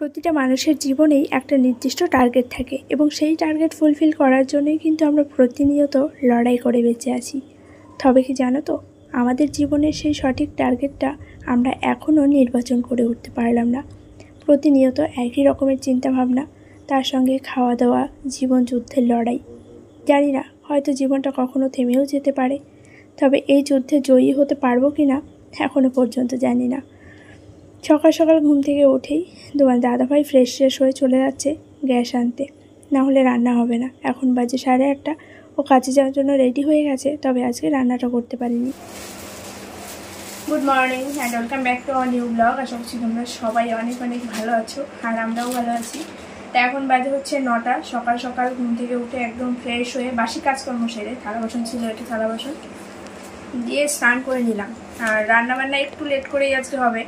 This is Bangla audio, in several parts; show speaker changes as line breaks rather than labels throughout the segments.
প্রতিটা মানুষের জীবনেই একটা নির্দিষ্ট টার্গেট থাকে এবং সেই টার্গেট ফুলফিল করার জন্যই কিন্তু আমরা প্রতিনিয়ত লড়াই করে বেঁচে আছি। তবে কি জানো তো, আমাদের জীবনের সেই সঠিক টার্গেটটা আমরা এখনও নির্বাচন করে উঠতে পারলাম না। প্রতিনিয়ত একই রকমের চিন্তাভাবনা, তার সঙ্গে খাওয়া দাওয়া, জীবন যুদ্ধের লড়াই। জানি না, হয়তো জীবনটা কখনো থেমেও যেতে পারে, তবে এই যুদ্ধে জয়ী হতে পারবো কি না এখনও পর্যন্ত জানি না। সকাল সকাল ঘুম থেকে উঠেই তোমার দাদাভাই ফ্রেশ হয়ে চলে যাচ্ছে গ্যাস আনতে, না হলে রান্না হবে না। এখন বাজে 8:30, ও কাজে যাওয়ার জন্য রেডি হয়ে গেছে, তবে আজকে রান্নাটা করতে পারিনি। Good morning and welcome back to our new vlog. আশা করছি তোমরা সবাই অনেক অনেক ভালো আছো, আর আমরাও ভালো আছি। তো এখন বাজে হচ্ছে 9টা। সকাল সকাল ঘুম থেকে উঠে একদম ফ্রেশ হয়ে বাসি কাজকর্ম সেরে, থালা বাসন ছিল, এটা থালা বাসন দিয়ে স্নান করে নিলাম। আর রান্নাবান্না একটু লেট করেই আজকে হবে,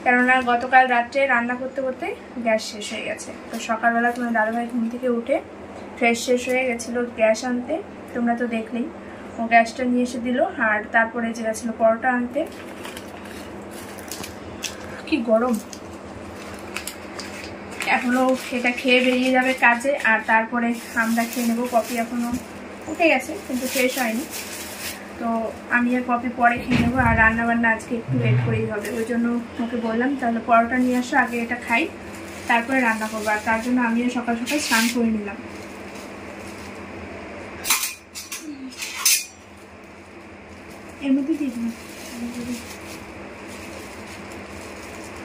কেননা গতকাল রাত্রে রান্না করতে করতে গ্যাস শেষ হয়ে গেছে। তো সকালবেলা তোমার দাদাভাই ঘুম থেকে উঠে ফ্রেশ হয়ে গেছিলো গ্যাস আনতে, তোমরা তো দেখলেই। ও গ্যাসটা নিয়ে এসে দিল, আর তারপরে যে গেছিলো পরোটা আনতে। কি গরম! এখনো এটা খেয়ে বেরিয়ে যাবে কাজে, আর তারপরে আমরা খেয়ে নেবো। কফি এখনো উঠে গেছে কিন্তু শেষ হয়নি, তো আমি আর কফি পরে খেয়ে নেবো। আর রান্নাবান্না আজকে একটু লেট করেই হবে, ওই জন্য ওকে বললাম তাহলে পরোটা নিয়ে আসো, আগে এটা খাই, তারপরে রান্না করবো। আর তার জন্য আমিও সকাল সকাল স্নান করে নিলাম। এর মধ্যে দিয়ে দিলাম,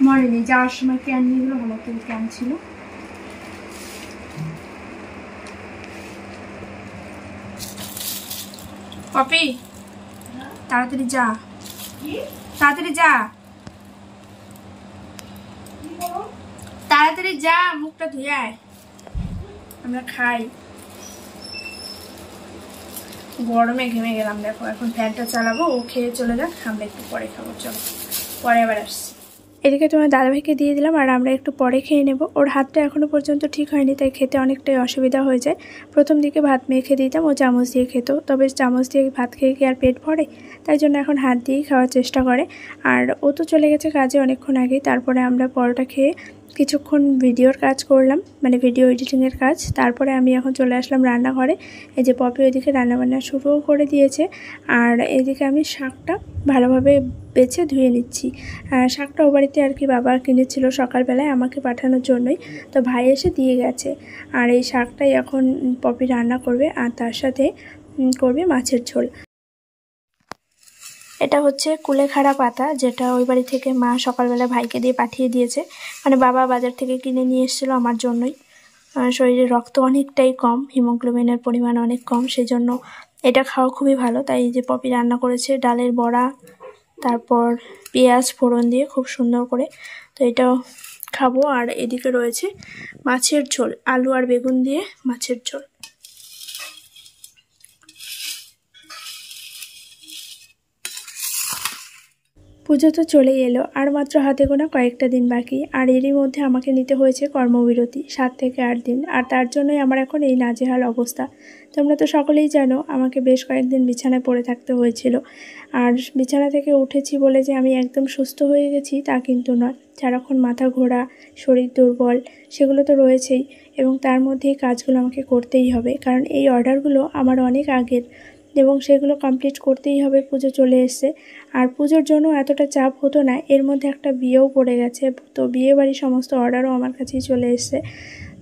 মরেনি। যাওয়ার সময় ক্যান নিয়ে গেলো, ভালো একটা ক্যান ছিল। কফি তাড়াতাড়ি যা, তাড়াতাড়ি যা, তাড়াতাড়ি যা, মুখটা ধুয়ে আয়, আমরা খাই। গরমে ঘেমে গেলাম, দেখো। এখন ফ্যানটা চালাবো, ও খেয়ে চলে যাক, আমরা একটু পরে খাবো। চলো, পরে আবার আসছি। এদিকে তোমার দাদাভাইকে দিয়ে দিলাম, আর আমরা একটু পরে খেয়ে নেব। ওর হাতটা এখনও পর্যন্ত ঠিক হয়নি, তাই খেতে অনেকটাই অসুবিধা হয়ে যায়। প্রথম দিকে ভাত মেখে দিতাম, ও চামচ দিয়ে খেত, তবে চামচ দিয়ে ভাত খেয়ে কি আর পেট ভরে, তাই জন্য এখন হাত দিয়েই খাওয়ার চেষ্টা করে। আর ও তো চলে গেছে কাজে অনেকক্ষণ আগেই। তারপরে আমরা পরোটা খেয়ে কিছুক্ষণ ভিডিওর কাজ করলাম, মানে ভিডিও এডিটিংয়ের কাজ। তারপরে আমি এখন চলে আসলাম রান্নাঘরে। এই যে পপি ওইদিকে রান্নাবান্না শুরুও করে দিয়েছে, আর এদিকে আমি শাকটা ভালোভাবে বেছে ধুয়ে নিচ্ছি। শাকটা ও বাড়িতে আর কি বাবা কিনেছিল সকালবেলায় আমাকে পাঠানোর জন্যই, তো ভাই এসে দিয়ে গেছে। আর এই শাকটাই এখন পপি রান্না করবে, আর তার সাথে করবে মাছের ঝোল। এটা হচ্ছে কুলেখাড়া পাতা, যেটা ওই বাড়ি থেকে মা সকালবেলা ভাইকে দিয়ে পাঠিয়ে দিয়েছে, মানে বাবা বাজার থেকে কিনে নিয়ে এসেছিলো আমার জন্যই। শরীরে রক্ত অনেকটাই কম, হিমোগ্লোবিনের পরিমাণ অনেক কম, সেই জন্য এটা খাওয়া খুবই ভালো। তাই যে পপি রান্না করেছে ডালের বড়া, তারপর পেঁয়াজ ফোড়ন দিয়ে খুব সুন্দর করে, তো এটাও খাবো। আর এদিকে রয়েছে মাছের ঝোল, আলু আর বেগুন দিয়ে মাছের ঝোল। পুজো তো চলেই এলো, আর মাত্র হাতে গোনা কয়েকটা দিন বাকি। আর এরই মধ্যে আমাকে নিতে হয়েছে কর্মবিরতি 7 থেকে 8 দিন, আর তার জন্যই আমার এখন এই নাজেহাল অবস্থা। তোমরা তো সকলেই জানো, আমাকে বেশ কয়েকদিন বিছানায় পড়ে থাকতে হয়েছিল। আর বিছানা থেকে উঠেছি বলে যে আমি একদম সুস্থ হয়ে গেছি তা কিন্তু নয়। সারাক্ষণ মাথা ঘোরা, শরীর দুর্বল, সেগুলো তো রয়েছেই, এবং তার মধ্যে এই কাজগুলো আমাকে করতেই হবে, কারণ এই অর্ডারগুলো আমার অনেক আগের এবং সেগুলো কমপ্লিট করতেই হবে। পুজো চলে এসছে, আর পুজোর জন্য এতটা চাপ হতো না, এর মধ্যে একটা বিয়েও পড়ে গেছে, তো বিয়ে বাড়ির সমস্ত অর্ডারও আমার কাছেই চলে এসছে।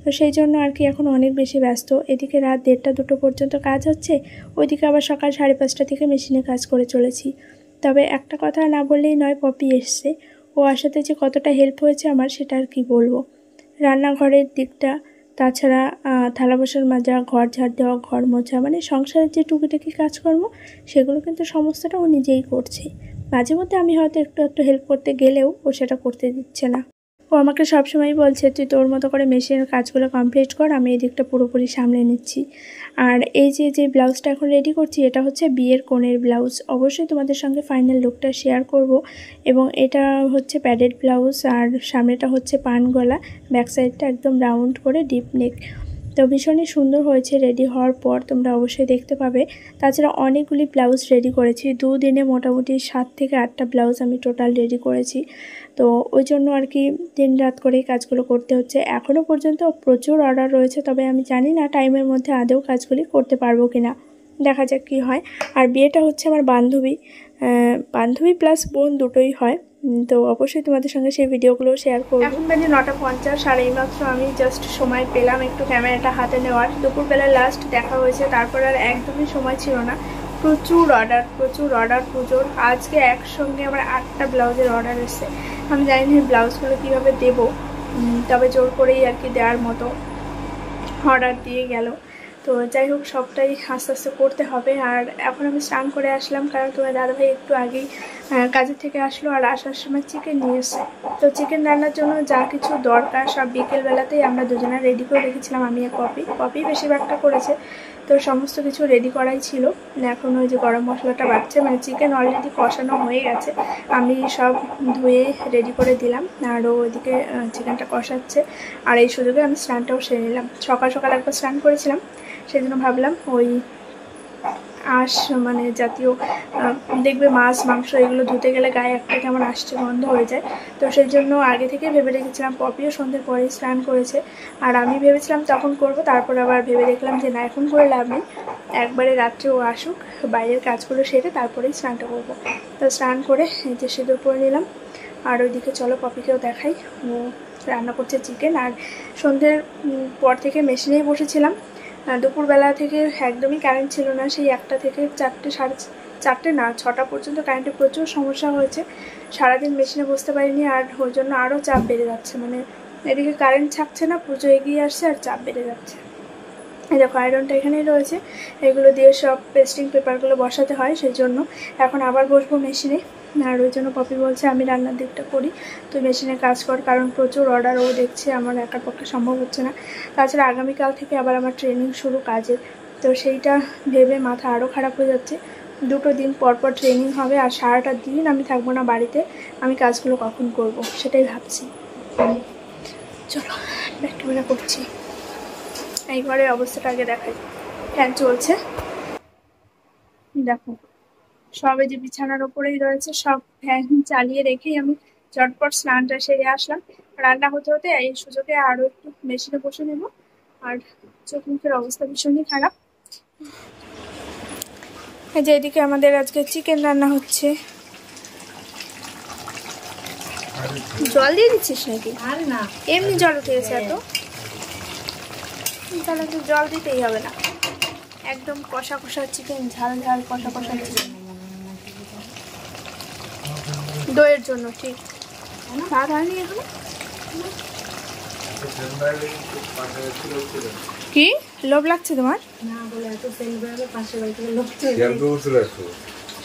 তো সেই জন্য আর কি এখন অনেক বেশি ব্যস্ত। এদিকে রাত 1:30-2টো পর্যন্ত কাজ হচ্ছে, ওইদিকে আবার সকাল 5:30 থেকে মেশিনে কাজ করে চলেছি। তবে একটা কথা না বললেই নয়, পপি এসছে, ও আসাতে যে কতটা হেল্প হয়েছে আমার, সেটা আর কি বলবো। রান্নাঘরের দিকটা, তাছাড়া থালা বাসন মাজা, ঘর ঝাড় দেওয়া, ঘর মোছা, মানে সংসারের যে টুকিটাকি কাজকর্ম, সেগুলো কিন্তু সমস্তটা ও নিজেই করছে। মাঝে মধ্যে আমি হয়তো একটু একটু হেল্প করতে গেলেও ও সেটা করতে দিচ্ছে না। ও আমাকে সবসময় বলছে, তুই তোর মতো করে মেশিনের কাজগুলো কমপ্লিট কর, আমি এই দিকটা পুরোপুরি সামলে নিচ্ছি। আর এই যে ব্লাউজটা এখন রেডি করছি, এটা হচ্ছে বিয়ের কোণের ব্লাউজ। অবশ্যই তোমাদের সঙ্গে ফাইনাল লুকটা শেয়ার করব। এবং এটা হচ্ছে প্যাডেড ব্লাউজ, আর সামনেটা হচ্ছে পান গলা, ব্যাক সাইডটা একদম রাউন্ড করে ডিপ নেক। তো ভীষণই সুন্দর হয়েছে রেডি হওয়ার পর, তোমরা অবশ্যই দেখতে পাবে। তাছাড়া অনেকগুলি ব্লাউজ রেডি করেছি, 2 দিনে মোটামুটি 7 থেকে 8টা ব্লাউজ আমি টোটাল রেডি করেছি। তো ওই জন্য আর কি দিন রাত করেই কাজগুলো করতে হচ্ছে। এখনও পর্যন্ত প্রচুর অর্ডার রয়েছে, তবে আমি জানি না টাইমের মধ্যে আদৌ কাজগুলি করতে পারবো কি না, দেখা যাক কী হয়। আর বিয়েটা হচ্ছে আমার বান্ধবী প্লাস বোন দুটোই হয়। তো অবশ্যই তোমাদের সঙ্গে সেই ভিডিওগুলো শেয়ার করবো। এখন বাজে 9:50, আর এইমাত্র আমি জাস্ট সময় পেলাম একটু ক্যামেরাটা হাতে নেওয়ার। দুপুরবেলা লাস্ট দেখা হয়েছে, তারপর আর একদমই সময় ছিল না। প্রচুর অর্ডার পুজোর। আজকে একসঙ্গে আমার 8টা ব্লাউজের অর্ডার এসেছে। আমি জানি না ব্লাউজগুলো কীভাবে দেবো, তবে জোর করেই আর কি দেওয়ার মতো অর্ডার দিয়ে গেল। তো যাই হোক, সবটাই আস্তে আস্তে করতে হবে। আর এখন আমি স্নান করে আসলাম, কারণ তোমার দাদাভাই একটু আগেই কাজের থেকে আসলো, আর আসার সময় চিকেন নিয়ে এসছে। তো চিকেন রান্নার জন্য যা কিছু দরকার সব বিকেলবেলাতেই আমরা দুজনে রেডি করে রেখেছিলাম। আমি আর পপি বেশিরভাগটা করেছে। তো সমস্ত কিছু রেডি করাই ছিল। এখন ওই যে গরম মশলাটা বাড়ছে, মানে চিকেন অলরেডি কষানো হয়ে গেছে, আমি সব ধুয়ে রেডি করে দিলাম, আর ওইদিকে চিকেনটা কষাচ্ছে। আর এই সুযোগে আমি স্নানটাও সেরে নিলাম। সকাল সকাল একবার স্নান করেছিলাম, সেই জন্য ভাবলাম ওই মানে জাতীয় দেখবে মাছ মাংস এগুলো ধুতে গেলে গায়ে একটা কেমন আসছে, গন্ধ হয়ে যায়। তো সেই জন্য আগে থেকে ভেবে রেখেছিলাম। পপিও সন্ধ্যের পরে স্নান করেছে, আর আমি ভেবেছিলাম তখন করব, তারপর আবার ভেবে দেখলাম যে না, এখন করে লাভ নেই, একবারে রাত্রে ও আসুক, বাইরের কাজগুলো সেরে তারপরেই স্নানটা করবো। তো স্নান করে এই যে সিঁদুর পরে নিলাম। আর ওইদিকে চলো পপিকেও দেখাই, ও রান্না করছে চিকেন। আর সন্ধ্যের পর থেকে মেশিনেই বসেছিলাম। দুপুরবেলা থেকে একদমই কারেন্ট ছিল না, সেই 1টা থেকে 4টে, 4:30 না 6টা পর্যন্ত কারেন্টের প্রচুর সমস্যা হয়েছে। সারাদিন মেশিনে বসতে পারিনি, আর ওই জন্য আরও চাপ বেড়ে যাচ্ছে। মানে এদিকে কারেন্ট থাকছে না, পুজো এগিয়ে আসছে, আর চাপ বেড়ে যাচ্ছে। এই দেখো আয়রনটা এখানেই রয়েছে, এগুলো দিয়ে সব পেস্টিং পেপারগুলো বসাতে হয়, সেই জন্য এখন আবার বসবো মেশিনে। আর ওই জন্য পপি বলছে আমি রান্নার দিকটা করি, তুই মেশিনে কাজ কর, কারণ প্রচুর অর্ডার ও দেখছে, আমার একার পক্ষে সম্ভব হচ্ছে না। তাছাড়া আগামীকাল থেকে আবার আমার ট্রেনিং শুরু কাজের, তো সেইটা ভেবে মাথা আরও খারাপ হয়ে যাচ্ছে। 2 দিন পর পর ট্রেনিং হবে, আর সারাটা দিন আমি থাকবো না বাড়িতে, আমি কাজগুলো কখন করব সেটাই ভাবছি। চলো ব্যাক ক্যামেরা করছি। এই ঘরের অবস্থাটা আগে দেখাই। ফ্যান চলছে, দেখো সবে যে বিছানার ওপরেই রয়েছে, সব ফ্যান চালিয়ে রেখেই আমি চটপট স্নানটা সেরে আসলাম। রান্না হতে হতে এই সুযোগে আরও একটু মেশিনে বসে নেব। আর চোখ মুখের অবস্থা ভীষণই খারাপ। এই যে এদিকে আমাদের আজকে চিকেন রান্না হচ্ছে। জল দিয়ে দিচ্ছিস নাকি? আর না, এমনি জল উঠে গেছে এত, তাহলে তো জল দিতেই হবে না। একদম কষা কষা চিকেন, ঝাল ঝাল কষা কষা চিকেন, দইয়ের জন্য ঠিক। ভাত হয়নি এখনো? কি লোভ লাগছে তোমার?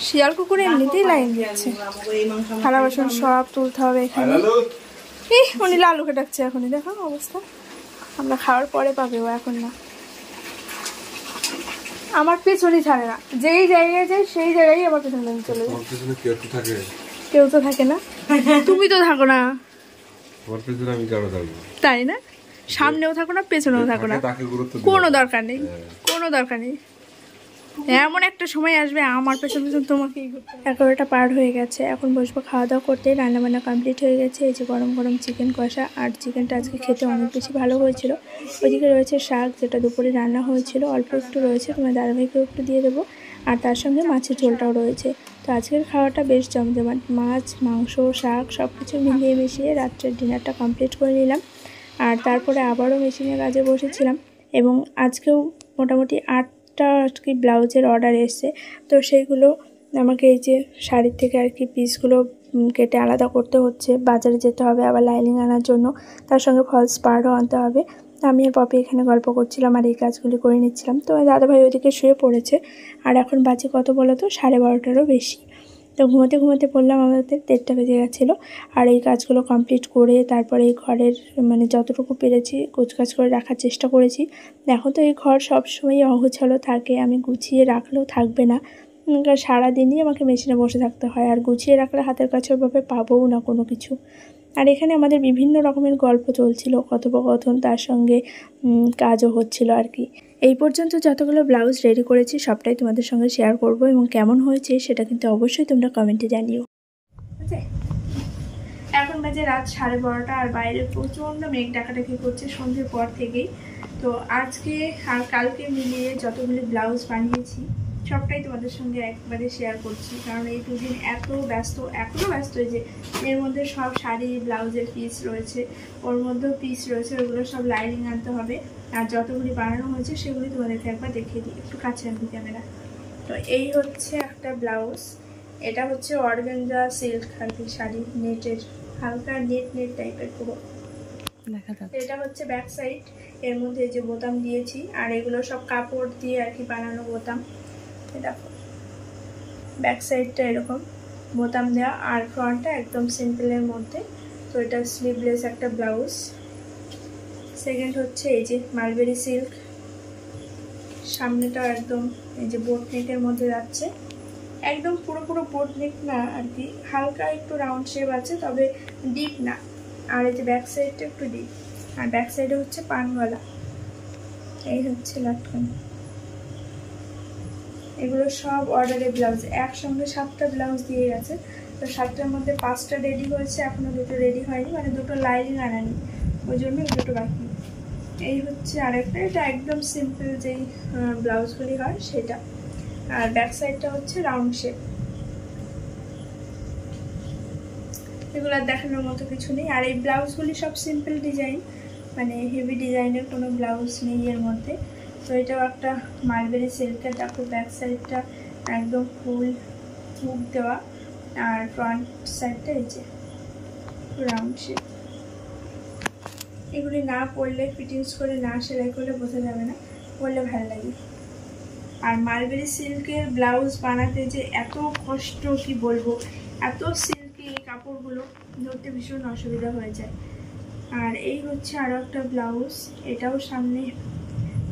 শিয়াল কুকুরে এমনিতেই লাইন দিচ্ছে। থালা বাসন সব তুলতে হবে এখানে। উনি লালুকে ডাকছে এখনই, দেখো অবস্থা। আমরা খাওয়ার পরে পাবে, ও এখন না। আমার পেছনই ছাড়ে না, যেই জায়গায় যাই সেই জায়গায় আমার পেছনে চলে যায়। কেউ তো থাকে না, তুমি তো থাকো না। তাই না? সামনেও থাকো না, পেছনেও থাকো না, কোনো দরকার নেই, কোনো দরকার নেই। এমন একটা সময় আসবে আমার পেছন পেছন তোমাকেই করতে হবে। 11টা পার হয়ে গেছে, এখন বসবো খাওয়া দাওয়া করতে। রান্নাবান্না কমপ্লিট হয়ে গেছে। এই যে গরম গরম চিকেন কষা, আর চিকেনটা আজকে খেতে অনেক বেশি ভালো হয়েছিল। ওইদিকে রয়েছে শাক, যেটা দুপুরে রান্না হয়েছিল, অল্প একটু রয়েছে, তোমার দাদাভাইকেও একটু দিয়ে দেবো। আর তার সঙ্গে মাছের ঝোলটাও রয়েছে। তো আজকের খাওয়াটা বেশ জমজমাট, মাছ মাংস শাক সব কিছু মিলিয়ে মিশিয়ে রাত্রের ডিনারটা কমপ্লিট করে নিলাম। আর তারপরে আবারও মেশিনের কাজে বসেছিলাম, এবং আজকেও মোটামুটি 8টা আর কি ব্লাউজের অর্ডার এসছে। তো সেইগুলো আমাকে এই যে শাড়ির থেকে আর কি পিসগুলো কেটে আলাদা করতে হচ্ছে, বাজারে যেতে হবে আবার লাইনিং আনার জন্য, তার সঙ্গে ফলস পাড়ও আনতে হবে। আমি আর পপি এখানে গল্প করছিলাম আর এই কাজগুলি করে নিচ্ছিলাম। তো দাদাভাই ওইদিকে শুয়ে পড়েছে, আর এখন বাজে কত বলো তো, 12:30টারও বেশি। তো ঘুমাতে ঘুমাতে পড়লাম, আমাদের 1:30টা বেজে গেছিলো। আর এই কাজগুলো কমপ্লিট করে তারপরে এই ঘরের মানে যতটুকু পেরেছি গোছগাছ করে রাখার চেষ্টা করেছি। দেখো তো এই ঘর সবসময় অগোছালো থাকে, আমি গুছিয়ে রাখলেও থাকবে না, সারাদিনই আমাকে মেশিনে বসে থাকতে হয়, আর গুছিয়ে রাখলে হাতের কাছে ওইভাবে পাবোও না কোনো কিছু। আর এখানে আমাদের বিভিন্ন রকমের গল্প চলছিল, কথোপকথন, তার সঙ্গে কাজও হচ্ছিল আর কি। এই পর্যন্ত যতগুলো ব্লাউজ রেডি করেছি সবটাই তোমাদের সঙ্গে শেয়ার করব, এবং কেমন হয়েছে সেটা কিন্তু অবশ্যই তোমরা কমেন্টে জানিও। এখন বাজে রাত 12:30 আর বাইরে প্রচণ্ড মেঘ ডাকাডাকি করছে সন্ধ্যের পর থেকেই। তো আজকে আর কালকে মিলিয়ে যতগুলি ব্লাউজ বানিয়েছি সবটাই তোমাদের সঙ্গে একবারে শেয়ার করছি, কারণ এই দুদিন এত ব্যস্ত, এখনও ব্যস্ত। যে এর মধ্যে সব শাড়ি ব্লাউজের পিস রয়েছে, ওর মধ্যেও পিস রয়েছে, ওগুলো সব লাইনিং আনতে হবে। আর যতগুলি বানানো হয়েছে সেগুলি তোমাদেরকে একবার দেখিয়ে দিই, একটু কাছে আনবি ক্যামেরা। তো এই হচ্ছে একটা ব্লাউজ, এটা হচ্ছে অর্গানজা সিল্ক আর কি শাড়ি, নেটের, হালকা নেট টাইপের পুরো দেখা যাচ্ছে। এটা হচ্ছে ব্যাক সাইড, এর মধ্যে যে বোতাম দিয়েছি, আর এগুলো সব কাপড় দিয়ে আর কি বানানো বোতাম। এটা ব্যাক সাইডটা এরকম বোতাম দেওয়া, আর ফ্রন্টটা একদম সিম্পলের মধ্যে। তো এটা স্লিভলেস একটা ব্লাউজ। সেকেন্ড হচ্ছে এই যে মালবেরি সিল্ক, সামনেটা একদম এই যে বোট নেকের মধ্যে যাচ্ছে, একদম পুরো বোট নেক না আর কি, হালকা একটু রাউন্ড শেপ আছে, তবে ডিপ না। আর এই যে ব্যাক সাইডটা একটু ডিপ, আর ব্যাক সাইডে হচ্ছে পান গলা। এই হচ্ছে লাটকন। এগুলো সব অর্ডারের ব্লাউজ, একসঙ্গে 7টা ব্লাউজ দিয়ে গেছে। তো 7টার মধ্যে 5টা রেডি হয়েছে, এখনো 2টো রেডি হয়নি, মানে 2টো লাইনিং আনানি, ওই জন্য 2টো বাকি। এই হচ্ছে আরেকটা, এটা একদম সিম্পল যেই ব্লাউজগুলি হয় সেটা। আর ব্যাক সাইডটা হচ্ছে রাউন্ড শেপ। এগুলো দেখানোর মতো কিছু নেই। আর এই ব্লাউজগুলি সব সিম্পল ডিজাইন, মানে হেভি ডিজাইনের কোনো ব্লাউজ নেই এর মধ্যে। তো এটাও একটা মালবেরি সিল্কের, দেখো ব্যাক সাইডটা একদম ফুল হুক দেওয়া, আর ফ্রন্ট সাইডটা এই যে রাউন্ড শেপ। এগুলি না পরলে, ফিটিংস করে না সেলাই করলে বোঝা যাবে না, পরলে ভালো লাগে। আর মালবেরি সিল্কের ব্লাউজ বানাতে যে এত কষ্ট কি বলবো, এত সিল্কি এই কাপড়গুলো, ধরতে ভীষণ অসুবিধা হয়ে যায়। আর এই হচ্ছে আরও একটা ব্লাউজ, এটাও সামনে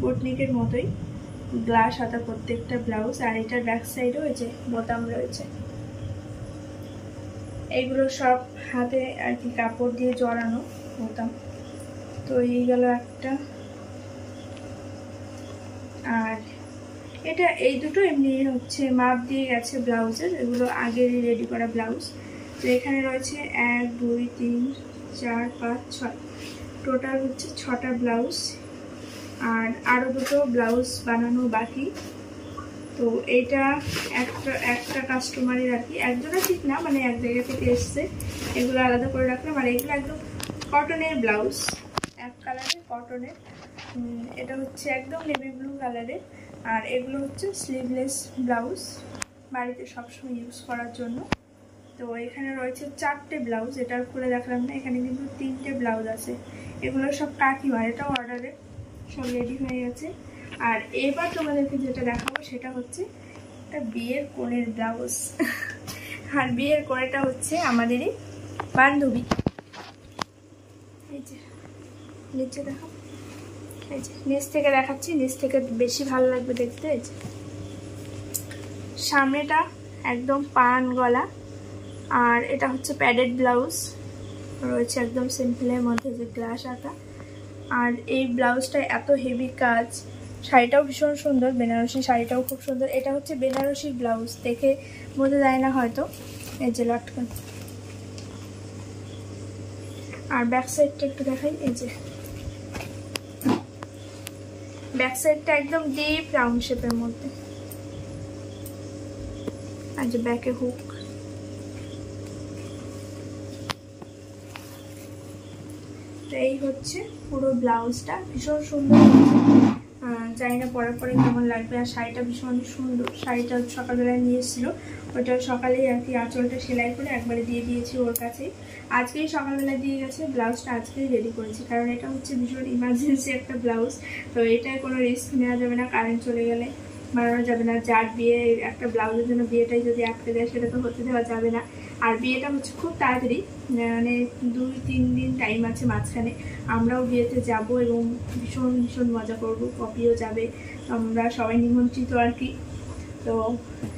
বোটনিকের মতোই গ্লাস হাতা প্রত্যেকটা ব্লাউজ, আর এটার ব্যাক সাইডেও এই যে বোতাম রয়েছে। এইগুলো সব হাতে আর কি কাপড় দিয়ে জড়ানো বোতাম। তো এই গেল একটা। আর এটা এই দুটো এমনি হচ্ছে মাপ দিয়ে গেছে ব্লাউজের, এগুলো আগেরই রেডি করা ব্লাউজ। তো এখানে রয়েছে 1 2 3 4 5 6, টোটাল হচ্ছে 6টা ব্লাউজ। আর আরও 2টো ব্লাউজ বানানো বাকি। তো এইটা একটা কাস্টমারের আর কি, একজনের ঠিক না, মানে এক জায়গা থেকে এসছে, এগুলো আলাদা করে রাখলাম। আর এগুলো একদম কটনের ব্লাউজ, এক কালারের কটনের। এটা হচ্ছে একদম নেভি ব্লু কালারের। আর এগুলো হচ্ছে স্লিভলেস ব্লাউজ, বাড়িতে সবসময় ইউজ করার জন্য। তো এখানে রয়েছে 4টে ব্লাউজ, এটার খুলে দেখালাম না, এখানে কিন্তু 3টে ব্লাউজ আছে। এগুলো সব কাকিমার, এটাও অর্ডারে, সব রেডি হয়ে গেছে। আর এবার তোমাদেরকে যেটা দেখাবো সেটা হচ্ছে একটা বিয়ের কোণের ব্লাউজ। আর বিয়ের কোণেটা হচ্ছে আমাদেরই বান্ধবী। এই যে নিচে দেখো, এই যে নিচ থেকে দেখাচ্ছি, নিচ থেকে বেশি ভালো লাগবে দেখতে। এই যে সামনেটা একদম পান গলা, আর এটা হচ্ছে প্যাডেড ব্লাউজ রয়েছে একদম সিম্পলের মধ্যে, যে গ্লাস আঁকা। আর এই ব্লাউজটা এত হেভি কাজ, শাড়িটাও ভীষণ সুন্দর, বেনারসি শাড়িটাও খুব সুন্দর। এটা হচ্ছে বেনারসির ব্লাউজ, দেখে বোঝা যায় না হয়তো। এই যে লটকন। আর ব্যাক সাইডটা একটু দেখাই, এই যে ব্যাক সাইডটা একদম ডিপ রাউন্ড শেপের মধ্যে, আর যে ব্যাকে হুক। এই হচ্ছে পুরো ব্লাউজটা, ভীষণ সুন্দর। জানি না পরার পরে কেমন লাগবে। আর শাড়িটা ভীষণ সুন্দর, শাড়িটা সকালবেলায় নিয়ে এসেছিলো, ওটা সকালেই আর কি আঁচলটা সেলাই করে একবারে দিয়ে দিয়েছি ওর কাছেই। আজকেই সকালবেলায় দিয়ে গেছে, ব্লাউজটা আজকেই রেডি করেছি, কারণ এটা হচ্ছে ভীষণ ইমার্জেন্সি একটা ব্লাউজ। তো এটায় কোনো রিস্ক নেওয়া যাবে না, কারেন্ট চলে গেলে বানানো যাবে না। যার বিয়ে, একটা ব্লাউজের জন্য বিয়েটাই যদি আটকে দেয় সেটা তো হতে দেওয়া যাবে না। আর বিয়েটা হচ্ছে খুব তাড়াতাড়ি, মানে 2-3 দিন টাইম আছে মাঝখানে। আমরাও বিয়েতে যাব এবং ভীষণ ভীষণ মজা করব, কপিও যাবে, আমরা সবাই নিমন্ত্রিত আর কি। তো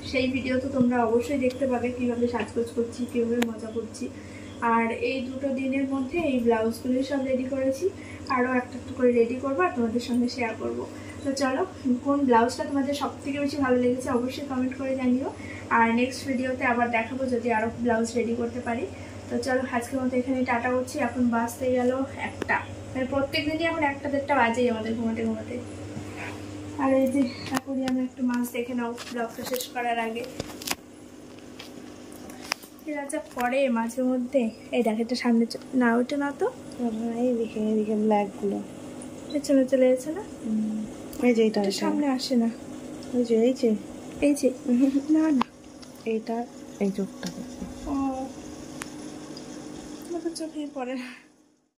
সেই ভিডিও তো তোমরা অবশ্যই দেখতে পাবে, কীভাবে সাজগোজ করছি, কীভাবে মজা করছি। আর এই 2 দিনের মধ্যে এই ব্লাউজগুলোই সব রেডি করেছি, আরও একটা করে রেডি করবো আর তোমাদের সঙ্গে শেয়ার করবো। তো চলো, কোন ব্লাউজটা তোমাদের সবথেকে বেশি ভালো লেগেছে অবশ্যই কমেন্ট করে জানিও। আর নেক্সট ভিডিওতে আবার দেখাবো যদি আরও ব্লাউজ রেডি করতে পারি। তো চলো, আজকের মতো এখানে টাটা করছি। এখন বাজতে গেল 1টা, মানে প্রত্যেক দিনই এখন 1টা 1:30 বাজেই আমাদের ঘুমাতে ঘুমাতে। আর এই যে এখন আমি একটু মাছ দেখে নাও ব্লগটা শেষ করার আগে। এরা যা করে মাঝে মধ্যে। এই দেখ, এটা সামনে না, ওইটা না তো,
এইদিকে এইদিকে ব্ল্যাকগুলো
পেছনে চলে গেছে না,
এই যে এটা
সামনে আসে না,
ওই যে এই যে
এই যে না না,
এইটা এই চোখটা
ও চোখে পড়ে না।